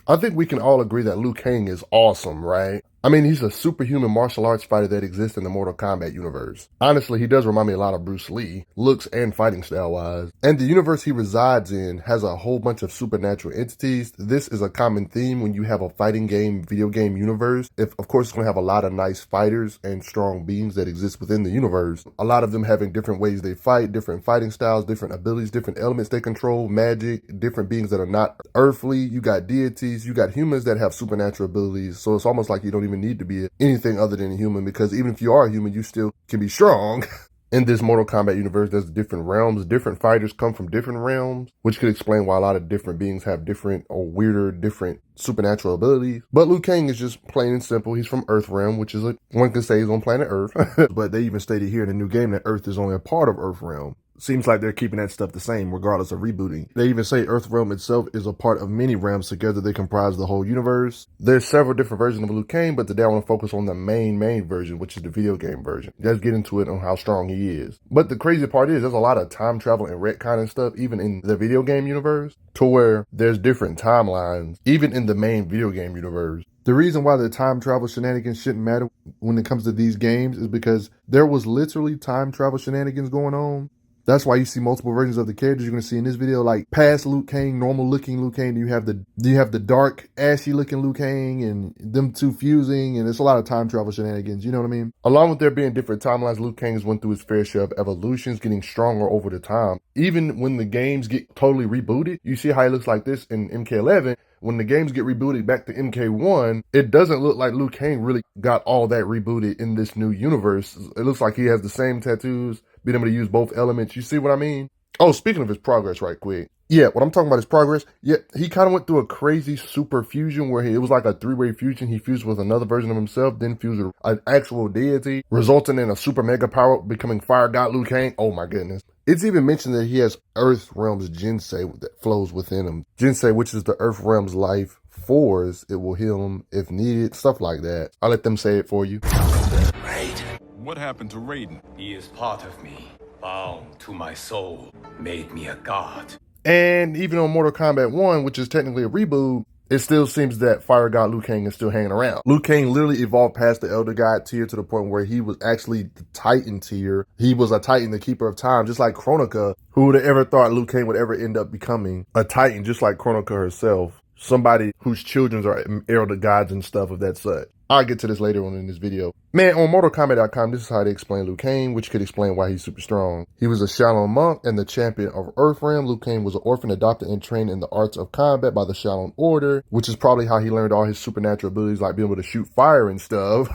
I think we can all agree that Liu Kang is awesome, right? I mean, he's a superhuman martial arts fighter that exists in the Mortal Kombat universe. Honestly, he does remind me a lot of Bruce Lee, looks and fighting style wise. And the universe he resides in has a whole bunch of supernatural entities. This is a common theme when you have a fighting game, video game universe. Of course, it's going to have a lot of nice fighters and strong beings that exist within the universe. A lot of them having different ways they fight, different fighting styles, different abilities, different elements they control, magic, different beings that are not earthly. You got deities, you got humans that have supernatural abilities. So it's almost like you don't even need to be anything other than a human, because even if you are a human, you still can be strong. In this Mortal Kombat universe, there's different realms. Different fighters come from different realms, which could explain why a lot of different beings have different or weirder, different supernatural abilities. But Liu Kang is just plain and simple. He's from Earth realm, which is one could say he's on planet Earth. But they even stated here in the new game that Earth is only a part of Earth realm. Seems like they're keeping that stuff the same regardless of rebooting. They even say Earth realm itself is a part of many realms. Together they comprise the whole universe. There's several different versions of Liu Kang, but today I want to focus on the main version, which is the video game version. Let's get into it on how strong he is. But the crazy part is there's a lot of time travel and retcon and stuff even in the video game universe, to where there's different timelines even in the main video game universe. The reason why the time travel shenanigans shouldn't matter when it comes to these games is because there was literally time travel shenanigans going on. That's why you see multiple versions of the characters you're going to see in this video, like past Liu Kang, normal looking Liu Kang. You have the dark, ashy looking Liu Kang, and them two fusing, and it's a lot of time travel shenanigans. You know what I mean? Along with there being different timelines, Liu Kang's went through his fair share of evolutions, getting stronger over the time. Even when the games get totally rebooted, you see how he looks like this in MK11. When the games get rebooted back to MK1, it doesn't look like Liu Kang really got all that rebooted in this new universe. It looks like he has the same tattoos, being able to use both elements. You see what I mean? Oh, speaking of his progress right quick. Yeah, what I'm talking about is progress. Yeah, he kind of went through a crazy super fusion where it was like a three-way fusion. He fused with another version of himself, then fused with an actual deity, resulting in a super mega power, becoming Fire God Liu Kang. Oh my goodness. It's even mentioned that he has Earth Realm's Jinsei that flows within him. Jinsei, which is the Earth Realm's life force, it will heal him if needed, stuff like that. I'll let them say it for you. Raiden. What happened to Raiden? He is part of me, bound to my soul, made me a god. And even on Mortal Kombat 1, which is technically a reboot, it still seems that Fire God Liu Kang is still hanging around. Liu Kang literally evolved past the Elder God tier to the point where he was actually the Titan tier. He was a Titan, the Keeper of Time, just like Kronika. Who would have ever thought Liu Kang would ever end up becoming a Titan, just like Kronika herself? Somebody whose children are Elder Gods and stuff of that such. I'll get to this later on in this video. Man, on MortalKombat.com, this is how they explain Liu Kang, which could explain why he's super strong. He was a Shaolin monk and the champion of Earthrealm. Liu Kang was an orphan adopted and trained in the arts of combat by the Shaolin Order, which is probably how he learned all his supernatural abilities, like being able to shoot fire and stuff.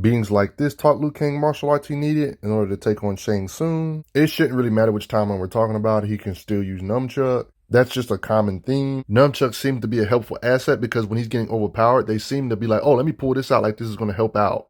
Beings like this taught Liu Kang martial arts he needed in order to take on Shang Tsung. It shouldn't really matter which timeline we're talking about. He can still use nunchuck. That's just a common theme. Nunchucks seem to be a helpful asset because when he's getting overpowered, they seem to be like, oh, let me pull this out like this is going to help out.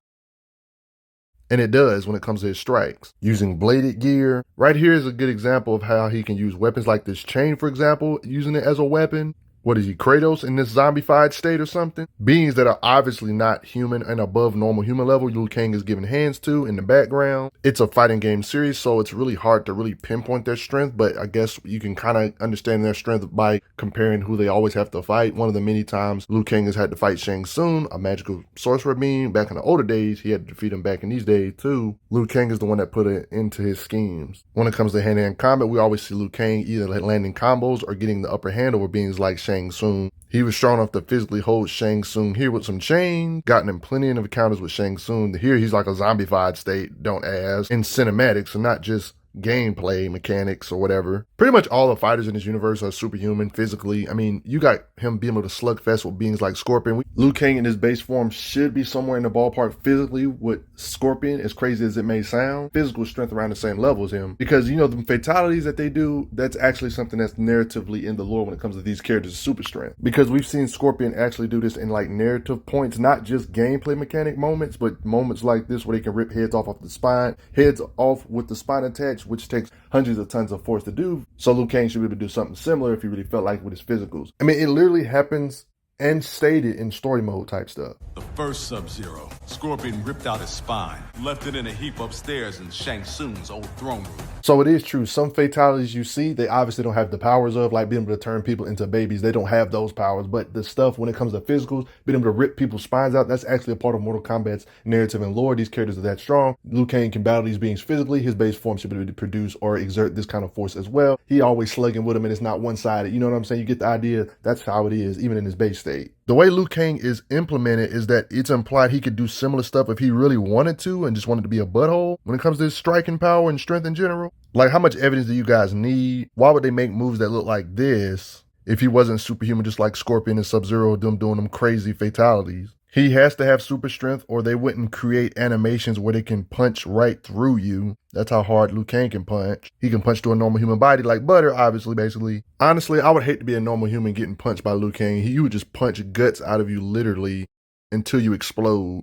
And it does when it comes to his strikes. Using bladed gear. Right here is a good example of how he can use weapons like this chain, for example, using it as a weapon. What is he, Kratos in this zombified state or something? Beings that are obviously not human and above normal human level, Liu Kang is giving hands to in the background. It's a fighting game series, so it's really hard to really pinpoint their strength, but I guess you can kind of understand their strength by comparing who they always have to fight. One of the many times Liu Kang has had to fight Shang Tsung, a magical sorcerer being. Back in the older days, he had to defeat him back in these days too. Liu Kang is the one that put it into his schemes. When it comes to hand-to-hand combat, we always see Liu Kang either landing combos or getting the upper hand over beings like Shang Tsung. He was strong enough to physically hold Shang Tsung here with some chain, gotten in plenty of encounters with Shang Tsung. Here he's like a zombified state, don't ask, in cinematics and not just gameplay mechanics or whatever. Pretty much all the fighters in this universe are superhuman physically. I mean, you got him being able to slugfest with beings like Scorpion. Liu Kang in his base form should be somewhere in the ballpark physically with Scorpion, as crazy as it may sound. Physical strength around the same level as him. Because, you know, the fatalities that they do, that's actually something that's narratively in the lore when it comes to these characters' super strength. Because we've seen Scorpion actually do this in like narrative points, not just gameplay mechanic moments, but moments like this where they can rip heads off the spine, heads off with the spine attached, which takes hundreds of tons of force to do. So Liu Kang should be able to do something similar if he really felt like it with his physicals. I mean, it literally happens and stated in story mode type stuff. The first Sub-Zero, Scorpion ripped out his spine, left it in a heap upstairs in Shang Tsung's old throne room. So it is true. Some fatalities you see, they obviously don't have the powers of, like being able to turn people into babies. They don't have those powers. But the stuff when it comes to physicals, being able to rip people's spines out, that's actually a part of Mortal Kombat's narrative and lore. These characters are that strong. Liu Kang can battle these beings physically. His base form should be able to produce or exert this kind of force as well. He always slugging with him, and it's not one-sided. You know what I'm saying? You get the idea. That's how it is, even in his base state. The way Liu Kang is implemented is that it's implied he could do similar stuff if he really wanted to and just wanted to be a butthole when it comes to his striking power and strength in general. Like, how much evidence do you guys need? Why would they make moves that look like this if he wasn't superhuman, just like Scorpion and Sub-Zero, them doing them crazy fatalities? He has to have super strength or they wouldn't create animations where they can punch right through you. That's how hard Liu Kang can punch. He can punch through a normal human body like butter, obviously, basically. Honestly, I would hate to be a normal human getting punched by Liu Kang. He would just punch guts out of you literally until you explode.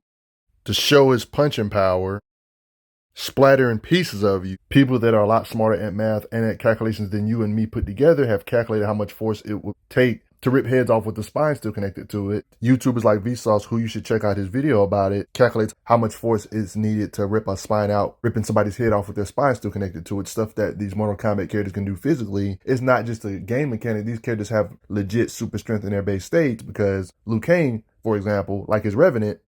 To show his punching power, splattering pieces of you. People that are a lot smarter at math and at calculations than you and me put together have calculated how much force it would take to rip heads off with the spine still connected to it. YouTubers like Vsauce, who you should check out his video about it, calculates how much force is needed to rip a spine out, ripping somebody's head off with their spine still connected to it. Stuff that these Mortal Kombat characters can do physically. It's not just a game mechanic. These characters have legit super strength in their base states because Liu Kang, for example, like his Revenant,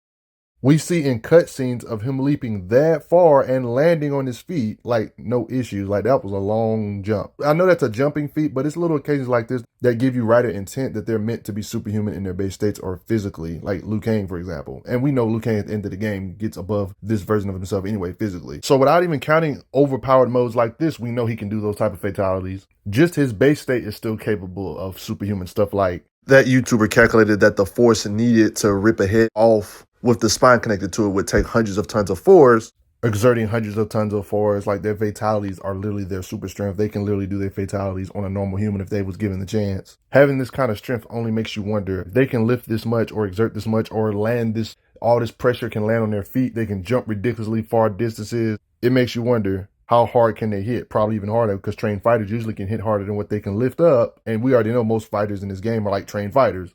we see in cutscenes of him leaping that far and landing on his feet like no issues. Like that was a long jump. I know that's a jumping feat, but it's little occasions like this that give you writer intent that they're meant to be superhuman in their base states or physically, like Liu Kang, for example. And we know Liu Kang at the end of the game gets above this version of himself anyway, physically. So without even counting overpowered modes like this, we know he can do those type of fatalities. Just his base state is still capable of superhuman stuff. Like that YouTuber calculated that the force needed to rip a head off with the spine connected to it would take hundreds of tons of force, exerting hundreds of tons of force. Like their fatalities are literally their super strength. They can literally do their fatalities on a normal human if they was given the chance. Having this kind of strength only makes you wonder if they can lift this much or exert this much or land this, all this pressure can land on their feet. They can jump ridiculously far distances. It makes you wonder, how hard can they hit? Probably even harder because trained fighters usually can hit harder than what they can lift up. And we already know most fighters in this game are like trained fighters.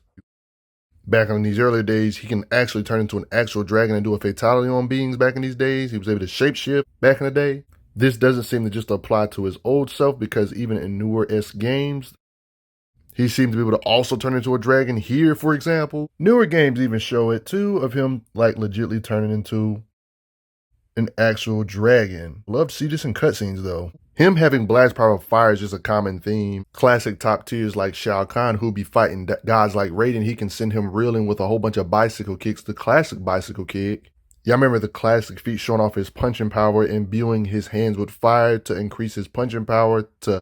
Back in these earlier days, he can actually turn into an actual dragon and do a fatality on beings back in these days. He was able to shapeshift back in the day. This doesn't seem to just apply to his old self because even in newer-esque games, he seems to be able to also turn into a dragon here, for example. Newer games even show it too, of him like legitly turning into an actual dragon. Love to see this in cutscenes though. Him having blast power of fire is just a common theme. Classic top tiers like Shao Kahn, who be fighting gods like Raiden, he can send him reeling with a whole bunch of bicycle kicks. The classic bicycle kick. Y'all remember the classic feat showing off his punching power, imbuing his hands with fire to increase his punching power to,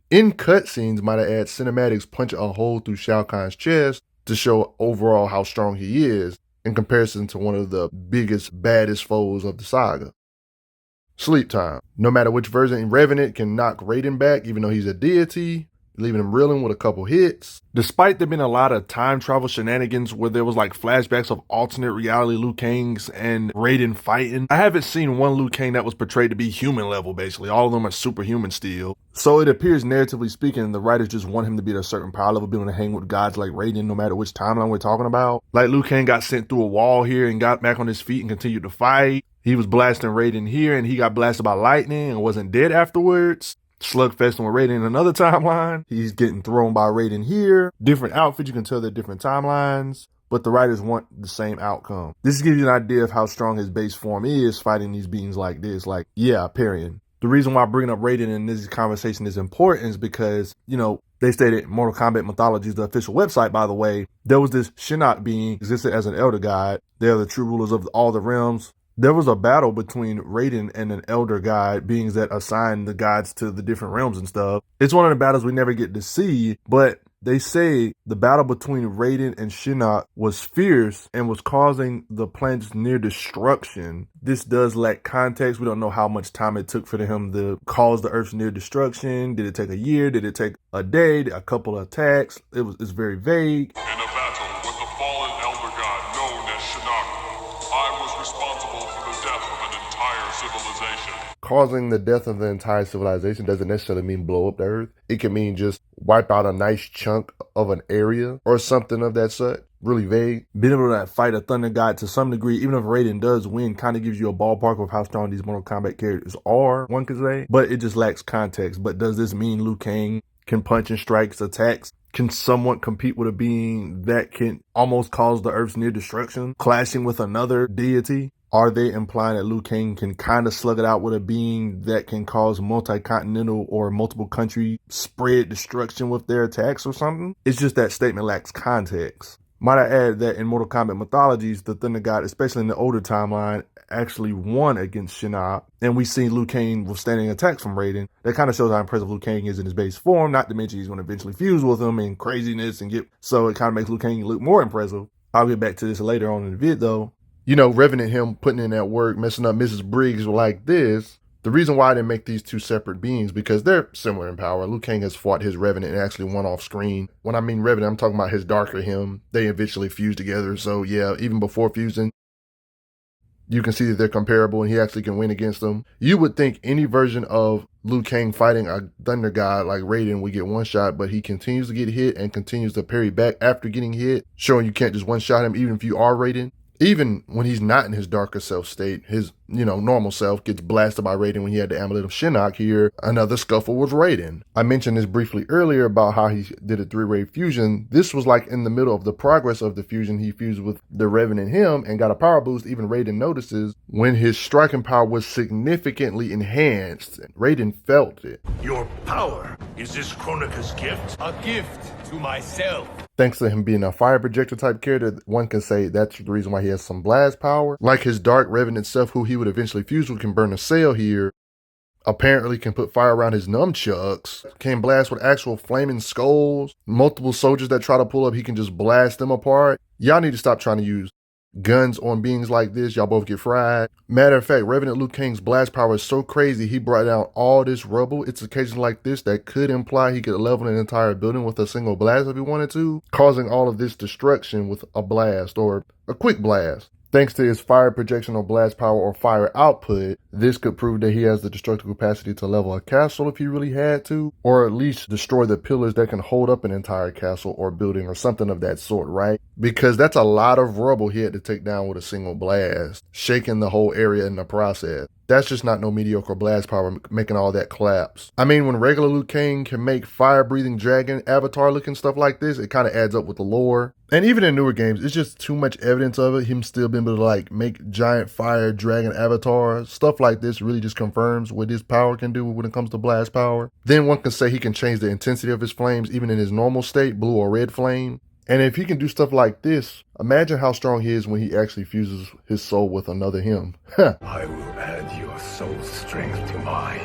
in cutscenes, might I add, cinematics punch a hole through Shao Kahn's chest to show overall how strong he is in comparison to one of the biggest, baddest foes of the saga. Sleep time. No matter which version, Revenant can knock Raiden back, even though he's a deity, leaving him reeling with a couple hits. Despite there being a lot of time travel shenanigans where there was like flashbacks of alternate reality Liu Kangs and Raiden fighting, I haven't seen one Liu Kang that was portrayed to be human level, basically. All of them are superhuman still. So it appears, narratively speaking, the writers just want him to be at a certain power level, be able to hang with gods like Raiden, no matter which timeline we're talking about. Like Liu Kang got sent through a wall here and got back on his feet and continued to fight. He was blasting Raiden here and he got blasted by lightning and wasn't dead afterwards. Slugfesting with Raiden in another timeline. He's getting thrown by Raiden here. Different outfits, you can tell they're different timelines, but the writers want the same outcome. This gives you an idea of how strong his base form is fighting these beings like this. Like, yeah, period. The reason why bringing up Raiden in this conversation is important is because, you know, they stated Mortal Kombat Mythology is the official website, by the way. There was this Shinnok being existed as an elder god. They are the true rulers of all the realms. There was a battle between Raiden and an elder god, beings that assign the gods to the different realms and stuff. It's one of the battles we never get to see, but they say the battle between Raiden and Shinnok was fierce and was causing the planet's near destruction. This does lack context. We don't know how much time it took for him to cause the Earth's near destruction. Did it take a year? Did it take a day? A couple of attacks? It's very vague. In a battle with the fallen elder god known as Shinnok, I was responsible for the death of an entire civilization. Causing the death of the entire civilization doesn't necessarily mean blow up the Earth. It can mean just wipe out a nice chunk of an area or something of that such. really vague. Being able to fight a Thunder God to some degree, even if Raiden does win, kind of gives you a ballpark of how strong these Mortal Kombat characters are, one could say. But it just lacks context. But does this mean Liu Kang can punch and strikes, attacks, can somewhat compete with a being that can almost cause the Earth's near destruction, clashing with another deity? Are they implying that Liu Kang can kind of slug it out with a being that can cause multi-continental or multiple country spread destruction with their attacks or something? It's just that statement lacks context. Might I add that in Mortal Kombat mythologies, the Thunder God, especially in the older timeline, actually won against Shinnok, and we see Liu Kang withstanding attacks from Raiden. That kind of shows how impressive Liu Kang is in his base form, not to mention he's going to eventually fuse with him in craziness and so it kind of makes Liu Kang look more impressive. I'll get back to this later on in the vid though. You know, Revenant him putting in that work, messing up Mrs. Briggs like this. The reason why I didn't make these two separate beings, because they're similar in power. Liu Kang has fought his Revenant and actually won off screen. When I mean Revenant, I'm talking about his darker him. They eventually fused together. So yeah, even before fusing, you can see that they're comparable and he actually can win against them. You would think any version of Liu Kang fighting a Thunder God like Raiden would get one shot, but he continues to get hit and continues to parry back after getting hit, showing you can't just one shot him even if you are Raiden. Even when he's not in his darker self state, his, normal self gets blasted by Raiden when he had the amulet of Shinnok here. Another scuffle with Raiden. I mentioned this briefly earlier about how he did a three-way fusion. This was like in the middle of the progress of the fusion. He fused with the Revenant him and got a power boost. Even Raiden notices when his striking power was significantly enhanced. Raiden felt it. Your power, is this Kronika's gift? A gift to myself. Thanks to him being a fire projector type character, one can say that's the reason why he has some blast power. Like his dark Revenant self, who he would eventually fuse with, can burn a cell here. Apparently can put fire around his nunchucks. Can blast with actual flaming skulls. Multiple soldiers that try to pull up, he can just blast them apart. Y'all need to stop trying to use guns on beings like this. Y'all both get fried. Matter of fact, Revenant Liu Kang's blast power is so crazy, he brought down all this rubble. It's occasions like this that could imply he could level an entire building with a single blast if he wanted to, causing all of this destruction with a blast or a quick blast. Thanks to his fire projection or blast power or fire output, this could prove that he has the destructive capacity to level a castle if he really had to, or at least destroy the pillars that can hold up an entire castle or building or something of that sort, right? Because that's a lot of rubble he had to take down with a single blast, shaking the whole area in the process. That's just not no mediocre blast power making all that collapse. I mean, when regular Liu Kang can make fire-breathing dragon avatar-looking stuff like this, it kind of adds up with the lore. And even in newer games, it's just too much evidence of it. Him still being able to make giant fire dragon avatars. Stuff like this really just confirms what his power can do when it comes to blast power. Then one can say he can change the intensity of his flames even in his normal state, blue or red flame. And if he can do stuff like this, imagine how strong he is when he actually fuses his soul with another him. I will add your soul's strength to mine.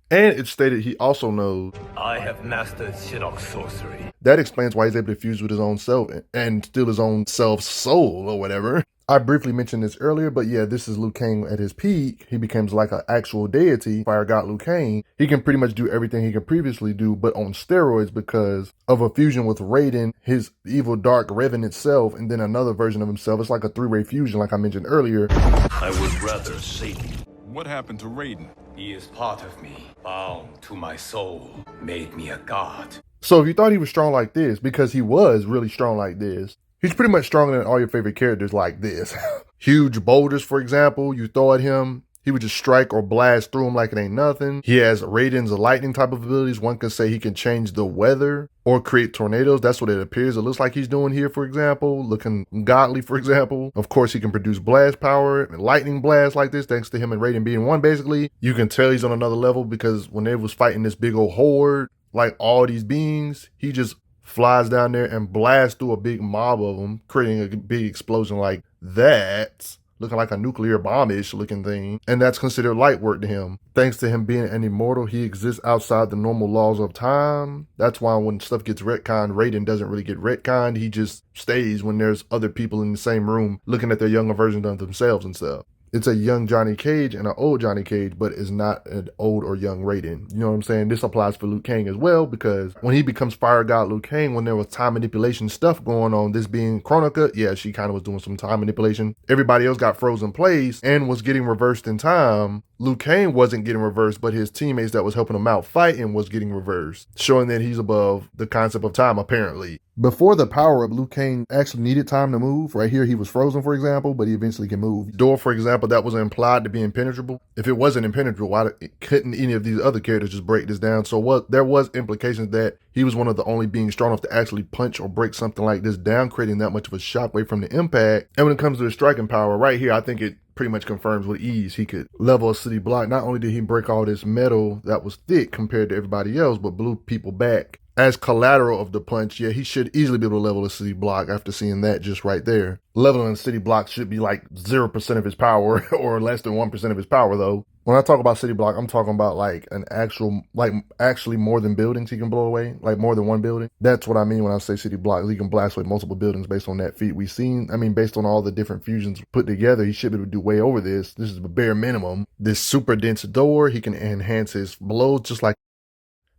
And it's stated he also knows I have mastered Shinnok's sorcery. That explains why he's able to fuse with his own self and steal his own self's soul or whatever. I briefly mentioned this earlier, but yeah, this is Liu Kang at his peak. He becomes like an actual deity, Fire God Liu Kang. He can pretty much do everything he could previously do, but on steroids because of a fusion with Raiden, his evil dark Revenant self, and then another version of himself. It's like a three-way fusion, like I mentioned earlier. I would rather Satan. What happened to Raiden? He is part of me, bound to my soul, made me a god. So if you thought he was strong like this, because he was really strong like this, he's pretty much stronger than all your favorite characters like this. Huge boulders, for example, you throw at him, he would just strike or blast through them like it ain't nothing. He has Raiden's lightning type of abilities. One could say he can change the weather or create tornadoes. That's what it appears. It looks like he's doing here, for example, looking godly, for example. Of course, he can produce blast power and lightning blasts like this, thanks to him and Raiden being one, basically. You can tell he's on another level because when they was fighting this big old horde, like all these beings, he just flies down there and blasts through a big mob of them, creating a big explosion like that, looking like a nuclear bomb-ish looking thing. And that's considered light work to him. Thanks to him being an immortal, he exists outside the normal laws of time. That's why when stuff gets retconned, Raiden doesn't really get retconned. He just stays when there's other people in the same room looking at their younger versions of themselves and stuff. It's a young Johnny Cage and an old Johnny Cage, but it's not an old or young Raiden. You know what I'm saying? This applies for Liu Kang as well, because when he becomes Fire God Liu Kang, when there was time manipulation stuff going on, this being Kronika, yeah, she kind of was doing some time manipulation. Everybody else got frozen in place and was getting reversed in time. Liu Kang wasn't getting reversed, but his teammates that was helping him out fighting was getting reversed, showing that he's above the concept of time, apparently. Before the power-up, Liu Kang actually needed time to move. Right here, he was frozen, for example, but he eventually can move. Door, for example, that was implied to be impenetrable. If it wasn't impenetrable, why couldn't any of these other characters just break this down? So there was implications that he was one of the only beings strong enough to actually punch or break something like this down, creating that much of a shockwave from the impact. And when it comes to the striking power, right here, I think it pretty much confirms with ease he could level a city block. Not only did he break all this metal that was thick compared to everybody else, but blew people back. As collateral of the punch, yeah, he should easily be able to level a city block after seeing that just right there. Leveling a city block should be like 0% of his power or less than 1% of his power though. When I talk about city block, I'm talking about like an actual, like actually more than buildings he can blow away, like more than one building. That's what I mean when I say city block. He can blast away multiple buildings based on that feat we've seen. I mean, based on all the different fusions put together, he should be able to do way over this. This is the bare minimum. This super dense door, he can enhance his blows just like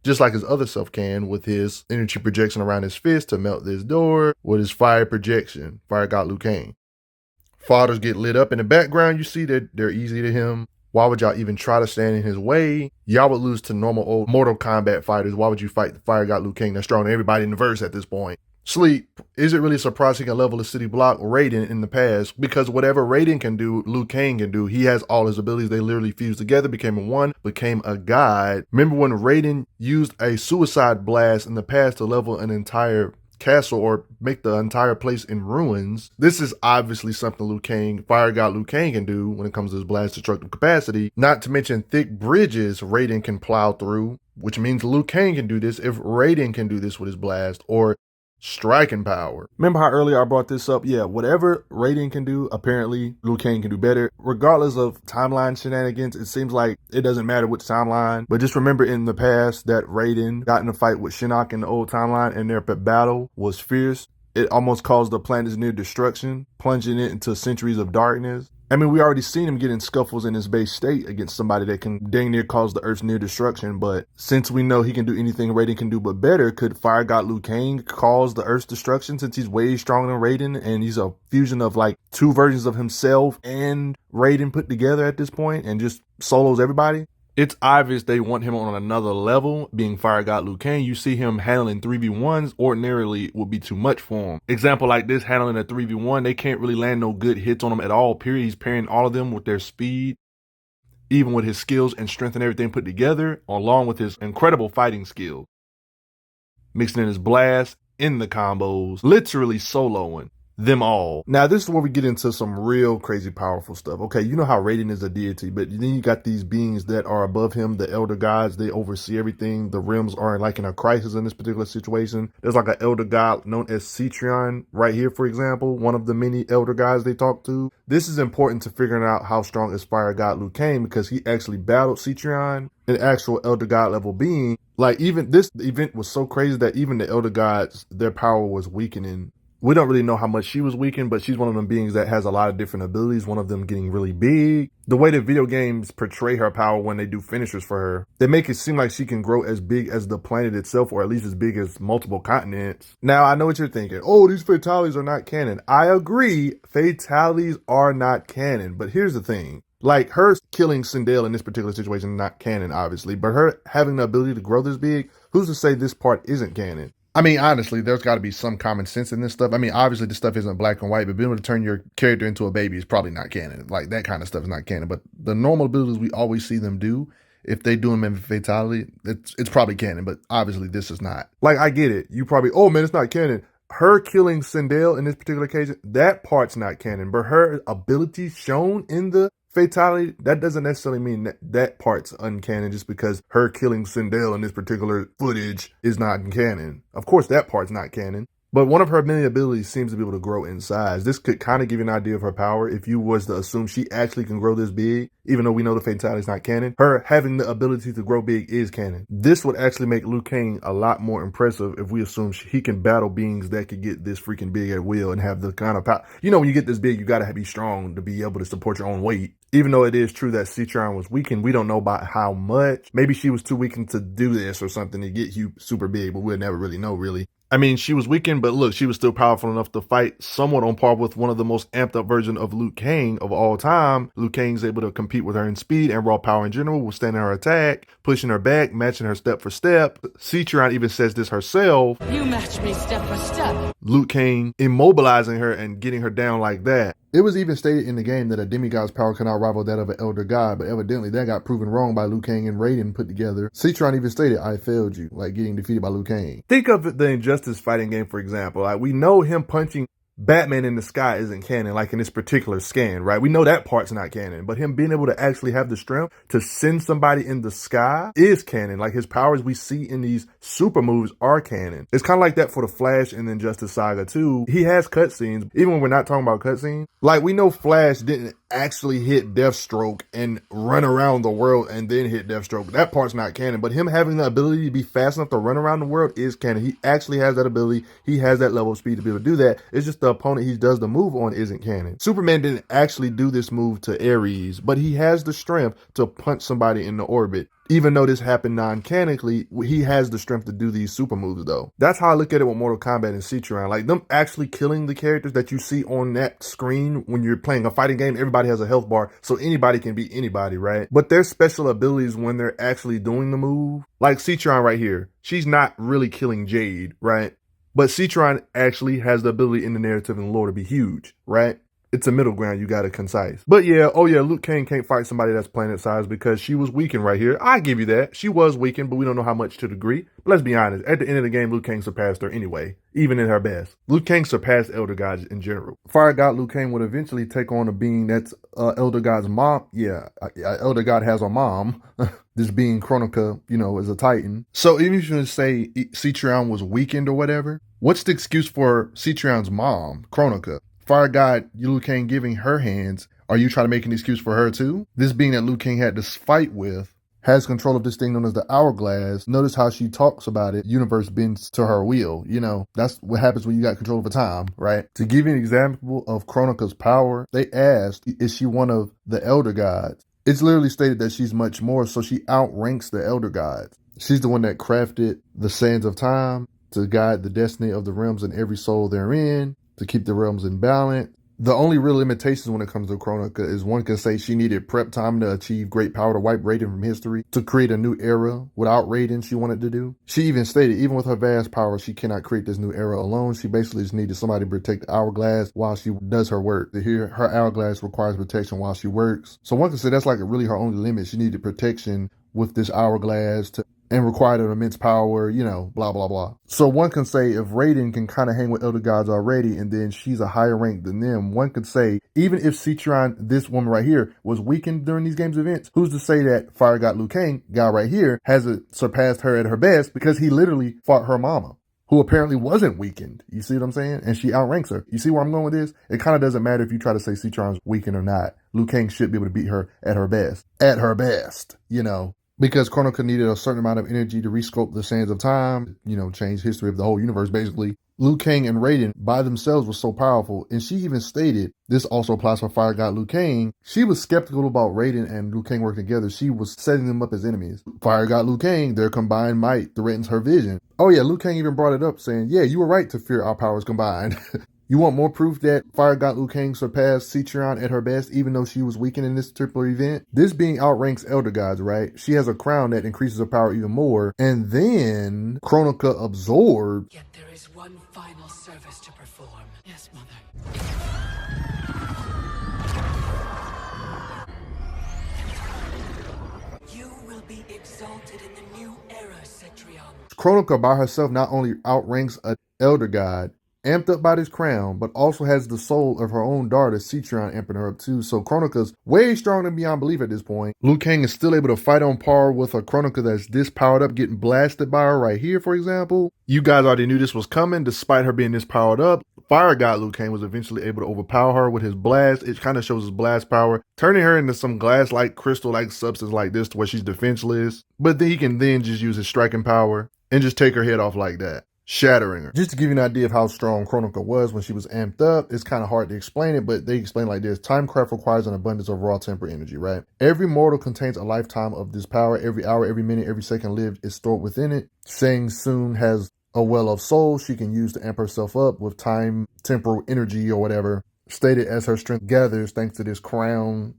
his other self can with his energy projection around his fist to melt this door with his fire projection. Fire God Liu Kang. Fathers get lit up in the background. You see that they're easy to him. Why would y'all even try to stand in his way? Y'all would lose to normal old Mortal Kombat fighters. Why would you fight the Fire God Liu Kang that's stronger than everybody in the verse at this point? Sleep. Is it really surprising he can level a city block? Raiden in the past, because whatever Raiden can do, Liu Kang can do. He has all his abilities. They literally fused together, became one, became a god. Remember when Raiden used a suicide blast in the past to level an entire castle or make the entire place in ruins? This is obviously something Liu Kang, Fire God Liu Kang can do when it comes to his blast destructive capacity. Not to mention thick bridges Raiden can plow through, which means Liu Kang can do this if Raiden can do this with his blast, or striking power. Remember how earlier I brought this up? Yeah, whatever Raiden can do, apparently Liu Kang can do better. Regardless of timeline shenanigans, it seems like it doesn't matter which timeline. But just remember in the past that Raiden got in a fight with Shinnok in the old timeline and their battle was fierce. It almost caused the planet's near destruction, plunging it into centuries of darkness. I mean, we already seen him get in scuffles in his base state against somebody that can dang near cause the Earth's near destruction. But since we know he can do anything Raiden can do but better, could Fire God Liu Kang cause the Earth's destruction since he's way stronger than Raiden and he's a fusion of like two versions of himself and Raiden put together at this point and just solos everybody? It's obvious they want him on another level, being Fire God Liu Kang. You see him handling 3v1s ordinarily would be too much for him. Example like this, handling a 3v1, they can't really land no good hits on him at all, period. He's pairing all of them with their speed, even with his skills and strength and everything put together, along with his incredible fighting skills. Mixing in his blast, in the combos, literally soloing them all. Now, this is where we get into some real crazy powerful stuff. Okay, you know how Raiden is a deity, but then you got these beings that are above him, the elder gods. They oversee everything. The realms are like in a crisis in this particular situation. There's like an elder god known as Cetrion right here, for example, one of the many elder gods they talk to. This is important to figuring out how strong is Fire God Liu Kang, because he actually battled Cetrion, an actual elder god level being. Like, even this event was so crazy that even the elder gods, their power was weakening. We don't really know how much she was weakened, but she's one of them beings that has a lot of different abilities, one of them getting really big. The way the video games portray her power when they do finishers for her, they make it seem like she can grow as big as the planet itself, or at least as big as multiple continents. Now, I know what you're thinking. Oh, these fatalities are not canon. I agree, fatalities are not canon, but here's the thing. Like, her killing Sindel in this particular situation, not canon, obviously, but her having the ability to grow this big, who's to say this part isn't canon? I mean, honestly, there's got to be some common sense in this stuff. I mean, obviously, this stuff isn't black and white, but being able to turn your character into a baby is probably not canon. Like, that kind of stuff is not canon. But the normal abilities we always see them do, if they do them in fatality, it's probably canon. But obviously, this is not. Like, I get it. You probably, oh, man, it's not canon. Her killing Sindel in this particular occasion, that part's not canon. But her ability shown in the fatality, that doesn't necessarily mean that that part's uncanon just because her killing Sindel in this particular footage is not canon. Of course, that part's not canon. But one of her many abilities seems to be able to grow in size. This could kind of give you an idea of her power if you was to assume she actually can grow this big, even though we know the fatality is not canon. Her having the ability to grow big is canon. This would actually make Liu Kang a lot more impressive if we assume he can battle beings that could get this freaking big at will and have the kind of power. You know, when you get this big, you got to be strong to be able to support your own weight. Even though it is true that Cetrion was weakened, we don't know about how much. Maybe she was too weakened to do this or something to get you super big, but we'll never really know, really. I mean, she was weakened, but look, she was still powerful enough to fight somewhat on par with one of the most amped up version of Liu Kang of all time. Liu Kang's able to compete with her in speed and raw power in general, withstanding her attack, pushing her back, matching her step for step. Citron even says this herself. You match me step for step. Liu Kang immobilizing her and getting her down like that. It was even stated in the game that a demigod's power cannot rival that of an elder god, but evidently that got proven wrong by Liu Kang and Raiden put together. Citron even stated, I failed you, like getting defeated by Liu Kang. Think of the Injustice fighting game, for example. Like, we know him punching Batman in the sky isn't canon, like in this particular scan, right? We know that part's not canon, but him being able to actually have the strength to send somebody in the sky is canon. Like, his powers we see in these super moves are canon. It's kind of like that for the Flash in the Injustice Saga too. He has cutscenes, even when we're not talking about cutscenes. Like, we know Flash didn't actually hit Deathstroke and run around the world and then hit Deathstroke. That part's not canon, but him having the ability to be fast enough to run around the world is canon. He actually has that ability. He has that level of speed to be able to do that. It's just the opponent he does the move on isn't canon. Superman didn't actually do this move to Ares, but he has the strength to punch somebody in the orbit. Even though this happened non-canonically, he has the strength to do these super moves though. That's how I look at it with Mortal Kombat and Citron. Like, them actually killing the characters that you see on that screen when you're playing a fighting game, everybody has a health bar, so anybody can beat anybody, right? But their special abilities when they're actually doing the move, like Citron right here, she's not really killing Jade, right? But Citron actually has the ability in the narrative and lore to be huge, right? It's a middle ground you gotta concise. But yeah, oh yeah, Liu Kang can't fight somebody that's planet size because she was weakened right here. I give you that. She was weakened, but we don't know how much to the degree. But let's be honest, at the end of the game, Liu Kang surpassed her anyway, even in her best. Liu Kang surpassed Elder Gods in general. Fire God Liu Kang would eventually take on a being that's Elder God's mom. Yeah, Elder God has a mom. This being Kronika, you know, is a Titan. So even if you say Citron was weakened or whatever, what's the excuse for Citron's mom, Kronika? Fire God Liu Kang giving her hands, are you trying to make an excuse for her too? This being that Liu Kang had this fight with has control of this thing known as the Hourglass. Notice how she talks about it. Universe bends to her will. You know, that's what happens when you got control over time, right? To give you an example of Kronika's power, they asked, is she one of the Elder Gods? It's literally stated that she's much more, so she outranks the Elder Gods. She's the one that crafted the sands of time to guide the destiny of the realms and every soul therein, to keep the realms in balance. The only real limitations when it comes to Kronika is one can say she needed prep time to achieve great power to wipe Raiden from history, to create a new era without Raiden she wanted to do. She even stated, even with her vast power, she cannot create this new era alone. She basically just needed somebody to protect the Hourglass while she does her work. To hear her Hourglass requires protection while she works. So one can say that's like really her only limit. She needed protection with this Hourglass and required an immense power, you know, blah, blah, blah. So one can say if Raiden can kind of hang with Elder Gods already and then she's a higher rank than them, one could say even if Citron, this woman right here, was weakened during these games events, who's to say that Fire God Liu Kang, guy right here, hasn't surpassed her at her best because he literally fought her mama, who apparently wasn't weakened. You see what I'm saying? And she outranks her. You see where I'm going with this? It kind of doesn't matter if you try to say Citron's weakened or not. Liu Kang should be able to beat her at her best. At her best, you know. Because Kronika needed a certain amount of energy to resculpt the sands of time, you know, change history of the whole universe, basically. Liu Kang and Raiden by themselves were so powerful, and she even stated, this also applies for Fire God Liu Kang, she was skeptical about Raiden and Liu Kang working together. She was setting them up as enemies. Fire God Liu Kang, their combined might threatens her vision. Oh yeah, Liu Kang even brought it up saying, yeah, you were right to fear our powers combined. You want more proof that Fire God Liu Kang surpassed Citron at her best, even though she was weakened in this particular event? This being outranks Elder Gods, right? She has a crown that increases her power even more. And then Kronika absorbed. Yet there is one final service to perform. Yes, Mother. You will be exalted in the new era, Cetrion. Kronika by herself not only outranks an Elder God, amped up by this crown, but also has the soul of her own daughter, Citron, amping her up too. So Kronika's way stronger than beyond belief at this point. Liu Kang is still able to fight on par with a Kronika that's this powered up, getting blasted by her right here, for example. You guys already knew this was coming, despite her being this powered up. Fire God Liu Kang was eventually able to overpower her with his blast. It kind of shows his blast power, turning her into some glass-like, crystal-like substance like this to where she's defenseless. But then he can then just use his striking power and just take her head off like that, shattering her. Just to give you an idea of how strong Kronika was when she was amped up, it's kind of hard to explain it, but they explain like this. Timecraft requires an abundance of raw temper energy, right? Every mortal contains a lifetime of this power. Every hour, every minute, every second lived is stored within it. Shang Tsung has a well of soul she can use to amp herself up with time, temporal energy or whatever, stated as her strength gathers thanks to this crown,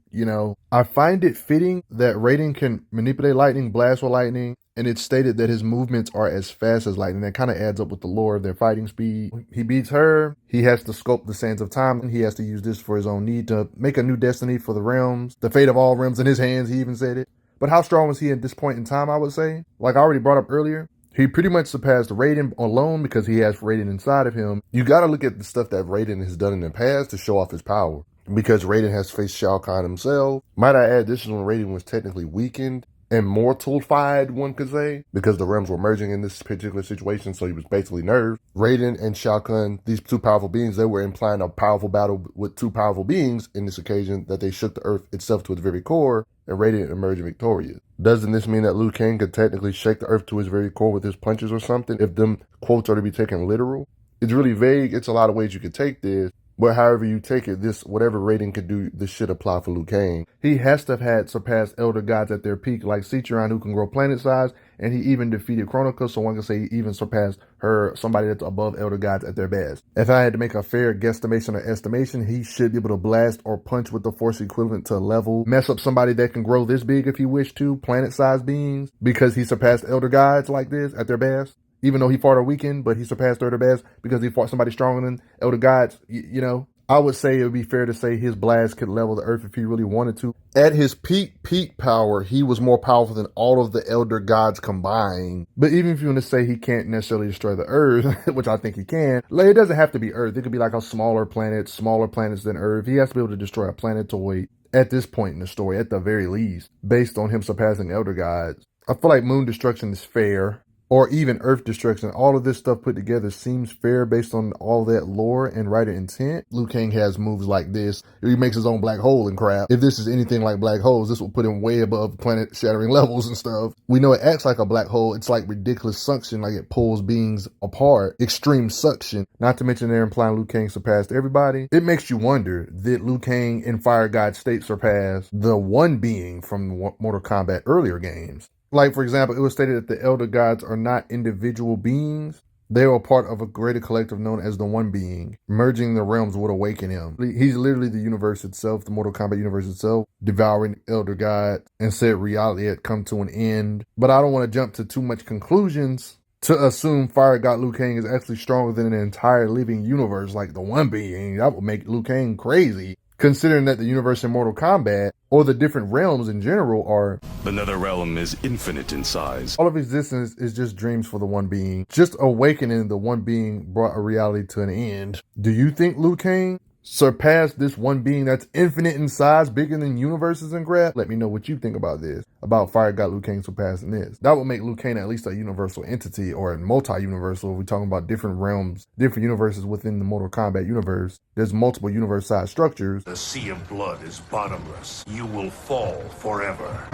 I find it fitting that Raiden can manipulate lightning, blast with lightning, and it's stated that his movements are as fast as lightning. That kind of adds up with the lore of their fighting speed. He beats her, he has to sculpt the sands of time, and he has to use this for his own need to make a new destiny for the realms. The fate of all realms in his hands, he even said it. But how strong was he at this point in time, I would say? Like I already brought up earlier, he pretty much surpassed Raiden alone because he has Raiden inside of him. You got to look at the stuff that Raiden has done in the past to show off his power. Because Raiden has faced Shao Kahn himself. Might I add, additionally, Raiden was technically weakened and mortified, one could say, because the realms were merging in this particular situation, so he was basically nerfed. Raiden and Shao Kahn, these two powerful beings, they were implying a powerful battle with two powerful beings in this occasion that they shook the earth itself to its very core, and Raiden emerged victorious. Doesn't this mean that Liu Kang could technically shake the earth to his very core with his punches or something, if them quotes are to be taken literal? It's really vague. It's a lot of ways you could take this. But however you take it, whatever Raiden could do, this should apply for Liu Kang. He has to have had surpassed elder gods at their peak, like Citrion, who can grow planet size, and he even defeated Kronika, so one can say he even surpassed somebody that's above elder gods at their best. If I had to make a fair guesstimation or estimation, he should be able to blast or punch with the force equivalent to level, mess up somebody that can grow this big if he wished to, planet size beings, because he surpassed elder gods like this at their best. Even though he fought a weekend, but he surpassed elder best because he fought somebody stronger than elder gods, I would say it would be fair to say his blast could level the earth if he really wanted to. At his peak power, he was more powerful than all of the elder gods combined. But even if you want to say he can't necessarily destroy the earth, which I think he can, it doesn't have to be earth. It could be like a smaller planets than earth. He has to be able to destroy a planetoid at this point in the story, at the very least, based on him surpassing elder gods. I feel like moon destruction is fair. Or even earth destruction. All of this stuff put together seems fair based on all that lore and writer intent. Liu Kang has moves like this. He makes his own black hole and crap. If this is anything like black holes, this will put him way above planet shattering levels and stuff. We know it acts like a black hole. It's like ridiculous suction, like it pulls beings apart. Extreme suction. Not to mention they're implying Liu Kang surpassed everybody. It makes you wonder, did Liu Kang in Fire God state surpass the one being from the Mortal Kombat earlier games? Like, for example, it was stated that the Elder Gods are not individual beings. They are part of a greater collective known as the One Being. Merging the realms would awaken him. He's literally the universe itself, the Mortal Kombat universe itself, devouring Elder God and said reality had come to an end. But I don't want to jump to too much conclusions to assume Fire God Liu Kang is actually stronger than an entire living universe like the One Being. That would make Liu Kang crazy. Considering that the universe in Mortal Kombat, or the different realms in general, are... The nether realm is infinite in size. All of existence is just dreams for the One Being. Just awakening the One Being brought a reality to an end. Do you think Liu Kang surpassed this One Being that's infinite in size, bigger than universes and crap? Let me know what you think about this, about Fire God Liu Kang surpassing this. That would make Liu Kang at least a universal entity, or a multi-universal. We're talking about different realms, different universes within the Mortal Kombat universe. There's multiple universe-sized structures. The sea of blood is bottomless. You will fall forever.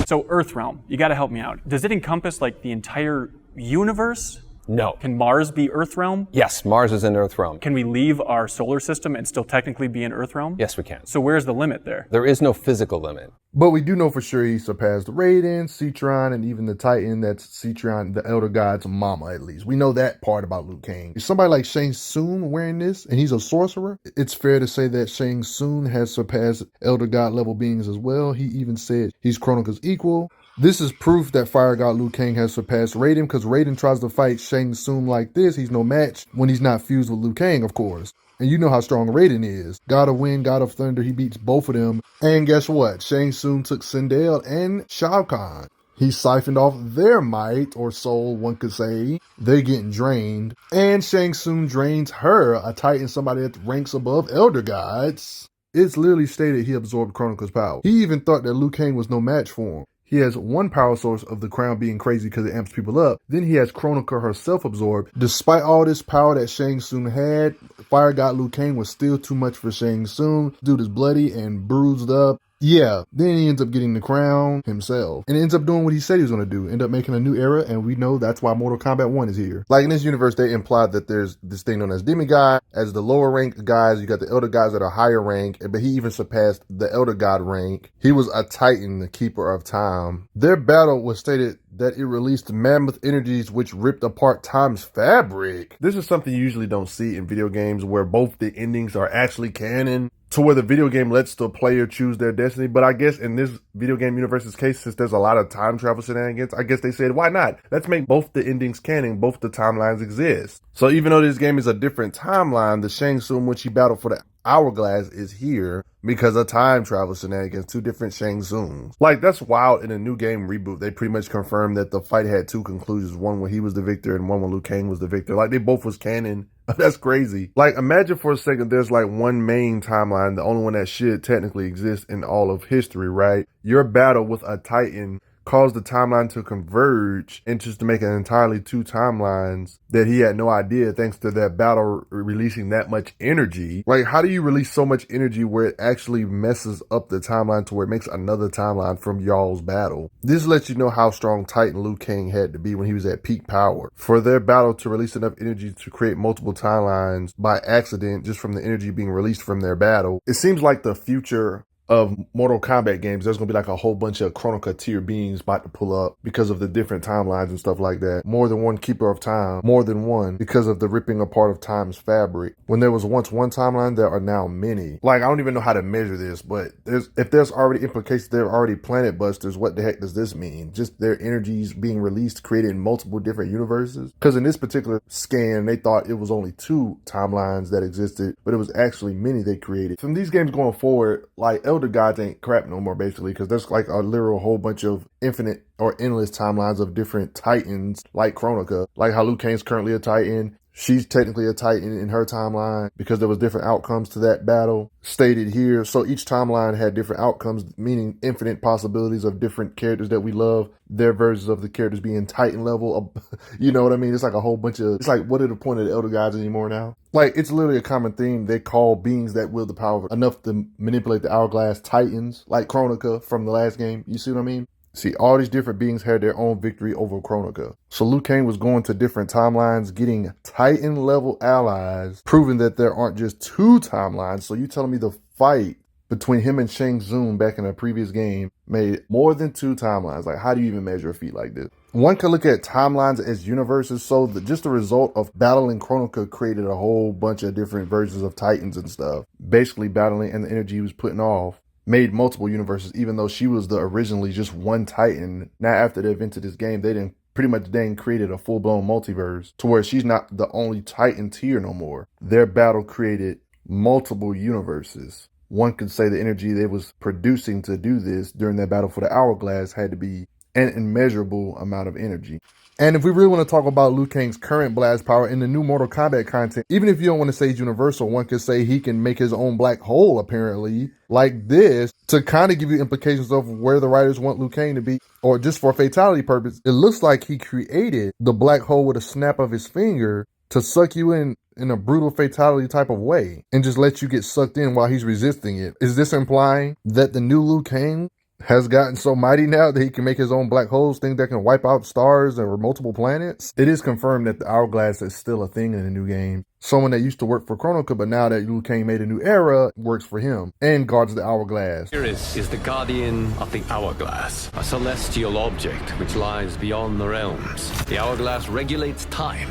So Earthrealm, you gotta help me out. Does it encompass like the entire universe? No. Can Mars be Earthrealm? Yes, Mars is in Earthrealm. Can we leave our solar system and still technically be in Earthrealm? Yes, we can. So where's the limit there? There is no physical limit. But we do know for sure he surpassed Raiden, Citrion, and even the Titan. That's Citrion, the Elder God's mama, at least. We know that part about Liu Kang. Is somebody like Shang Tsung wearing this, and he's a sorcerer? It's fair to say that Shang Tsung has surpassed Elder God level beings as well. He even said he's Kronika's equal. This is proof that Fire God Liu Kang has surpassed Raiden, because Raiden tries to fight Shang Tsung like this. He's no match when he's not fused with Liu Kang, of course. And you know how strong Raiden is. God of Wind, God of Thunder, he beats both of them. And guess what? Shang Tsung took Sindel and Shao Kahn. He siphoned off their might, or soul, one could say. They're getting drained. And Shang Tsung drains her, a Titan, somebody that ranks above Elder Gods. It's literally stated he absorbed Kronika's power. He even thought that Liu Kang was no match for him. He has one power source of the crown being crazy because it amps people up. Then he has Kronika herself absorbed. Despite all this power that Shang Tsung had, Fire God Liu Kang was still too much for Shang Tsung. Dude is bloody and bruised up. Yeah, then he ends up getting the crown himself and ends up doing what he said he was going to do, end up making a new era, and we know that's why Mortal Kombat 1 is here. Like in this universe, they implied that there's this thing known as demigod, as the lower rank guys, you got the elder gods at a higher rank, but he even surpassed the elder god rank. He was a titan, the keeper of time. Their battle was stated that it released mammoth energies which ripped apart time's fabric. This is something you usually don't see in video games, where both the endings are actually canon, to where the video game lets the player choose their destiny. But I guess in this video game universe's case, since there's a lot of time travel shenanigans, I guess they said, why not? Let's make both the endings canon, both the timelines exist. So even though this game is a different timeline, the Shang Tsung which he battled for the Hourglass is here because of time travel shenanigans, two different Shang Tsungs. Like, that's wild. In a new game reboot, they pretty much confirmed that the fight had two conclusions, one where he was the victor and one when Liu Kang was the victor. Like, they both was canon. That's crazy. Like, imagine for a second there's like one main timeline, the only one that should technically exist in all of history, right? Your battle with a titan caused the timeline to converge and just to make it entirely two timelines that he had no idea, thanks to that battle releasing that much energy. Like, how do you release so much energy where it actually messes up the timeline to where it makes another timeline from y'all's battle? This lets you know how strong Titan Liu Kang had to be when he was at peak power. For their battle to release enough energy to create multiple timelines by accident, just from the energy being released from their battle, it seems like the future of Mortal Kombat games, there's gonna be like a whole bunch of Chronica tier beings about to pull up because of the different timelines and stuff like that. More than one keeper of time, more than one, because of the ripping apart of time's fabric. When there was once one timeline, there are now many. Like, I don't even know how to measure this, but if there's already implications, they're already planet busters, what the heck does this mean? Just their energies being released, created in multiple different universes? Because in this particular scan, they thought it was only two timelines that existed, but it was actually many they created. From these games going forward, like, Elder Gods ain't crap no more, basically, because there's like a literal whole bunch of infinite or endless timelines of different titans, like Chronica, like how Liu Kang's currently a titan. She's technically a titan in her timeline because there was different outcomes to that battle stated here. So each timeline had different outcomes, meaning infinite possibilities of different characters that we love, their versions of the characters being titan level. You know what I mean? It's like a whole bunch of, it's like, what are the point of the Elder Gods anymore now? Like, it's literally a common theme. They call beings that wield the power enough to manipulate the hourglass titans, like Chronica from the last game. You see what I mean? See, all these different beings had their own victory over Chronica. So Liu Kang was going to different timelines, getting Titan-level allies, proving that there aren't just two timelines. So you telling me the fight between him and Shang Tsung back in a previous game made more than two timelines? Like, how do you even measure a feat like this? One could look at timelines as universes, so just the result of battling Chronica created a whole bunch of different versions of Titans and stuff. Basically battling, and the energy he was putting off made multiple universes, even though she was the originally just one Titan. Now, after the event of this game, they didn't pretty much created a full-blown multiverse to where she's not the only Titan tier no more. Their battle created multiple universes. One could say the energy they was producing to do this during that battle for the Hourglass had to be an immeasurable amount of energy. And if we really want to talk about Liu Kang's current blast power in the new Mortal Kombat content, even if you don't want to say it's universal, one could say he can make his own black hole, apparently, like this, to kind of give you implications of where the writers want Liu Kang to be, or just for fatality purpose. It looks like he created the black hole with a snap of his finger to suck you in a brutal fatality type of way and just let you get sucked in while he's resisting it. Is this implying that the new Liu Kang has gotten so mighty now that he can make his own black holes, thing that can wipe out stars or multiple planets? It is confirmed that the Hourglass is still a thing in the new game. Someone that used to work for Chronica, but now that Liu Kang made a new era, works for him and guards the Hourglass. Iris is the guardian of the Hourglass, a celestial object which lies beyond the realms. The Hourglass regulates time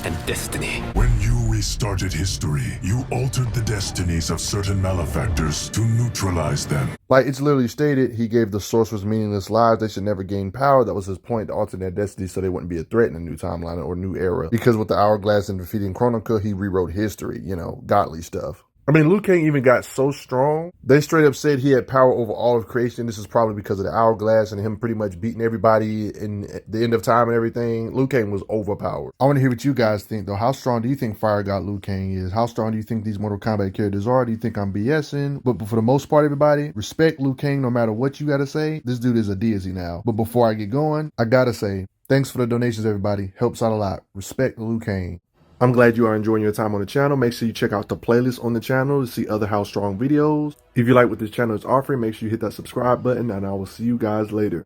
and destiny. When you restarted history, you altered the destinies of certain malefactors to neutralize them. Like, it's literally stated, he gave the sorcerers meaningless lives. They should never gain power. That was his point, to alter their destiny so they wouldn't be a threat in a new timeline or new era. Because with the Hourglass and defeating Chronica, he rewrote history, you know, godly stuff. I mean, Liu Kang even got so strong, they straight up said he had power over all of creation. This is probably because of the Hourglass and him pretty much beating everybody in the end of time and everything. Liu Kang was overpowered. I want to hear what you guys think, though. How strong do you think Fire God Liu Kang is? How strong do you think these Mortal Kombat characters are? Do you think I'm BSing? But for the most part, everybody, respect Liu Kang no matter what you got to say. This dude is a deity now. But before I get going, I got to say, thanks for the donations, everybody. Helps out a lot. Respect Liu Kang. I'm glad you are enjoying your time on the channel. Make sure you check out the playlist on the channel to see other How Strong videos. If you like what this channel is offering, make sure you hit that subscribe button, and I will see you guys later.